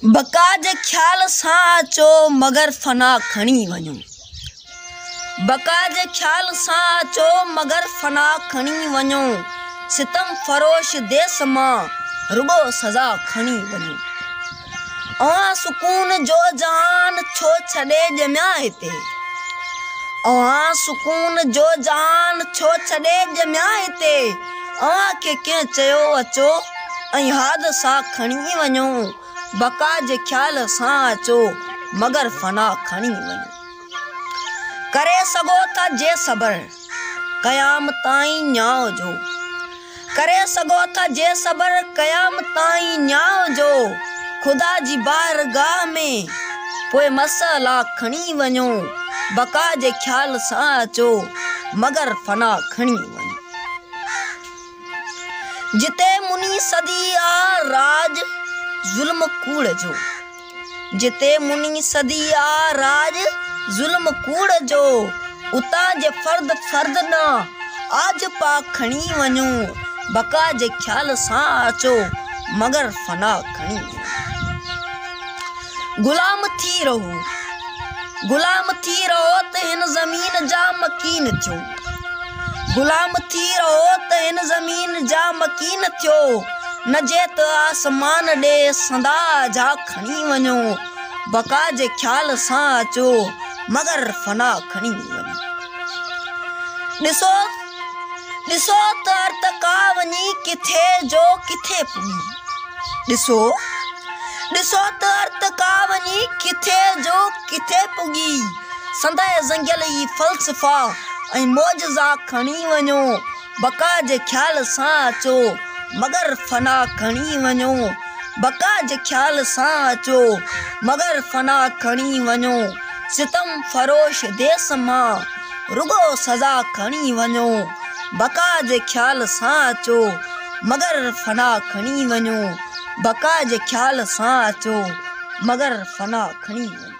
बका जे ख्याल सां अचो मगर फना खणी वञो। बका जे ख्याल सां अचो मगर फना खणी वञो। सितम फरोश देस मां रुगो सज़ा खणी वञो। अवां सुकून जो जान छो छॾे ॼमिया हिते। अवां सुकून जो जान छो छॾे ॼमिया हिते। अवां खे कंहिं चयो अचो ऐं हादसा खणी वञो। बका जे ख्याल सां अचो मगर फना खणी वञो। करे सघो था जे सबर क़याम ताईं न्याउ जो। करे सघो था जे सबर क़याम ताईं न्याउ जो। खुदा जी बारगाह में पोइ मसला खणी वञो। बका जे ख्याल सां अचो मगर फना खणी वञो। जिते मुनी सदी आ राज ज़ुल्म कूड़ जो। जिते मुनी सदी आ राज ज़ुल्म कूड़ जो। उतां जे फर्द फर्द न आज पा खणी वञो। बका जे ख्याल सां अचो मगर फना खणी वञो। गुलाम थी रहो। गुलाम थी रहो त हिन ज़मीन जा मकीन थियो। गुलाम थी रहो त हिन ज़मीन जा मकीन थियो। न जे त आसमान ॾे संदा जा खणी वञो। बका जे ख्याल सां अचो मगर फना खणी वञो। ॾिसो ॾिसो त अर्तका वञी किथे जो किथे पुगी। ॾिसो ॾिसो त अर्तका वञी किथे जो किथे पुगी। संदहि ज़ंगियल ई फ़लसफ़ा ऐं मौजज़ा खणी वञो। बका जे ख्याल सां अचो मगर फना खणी वञो। बका जे ख्याल सां अचो मगर फना खणी वञो। सितम फरोश देस मां रुगो सज़ा खणी वञो। बका जे ख्याल सां अचो मगर फना खणी वञो। बका जे ख्याल सां अचो मगर फना खणी वञो।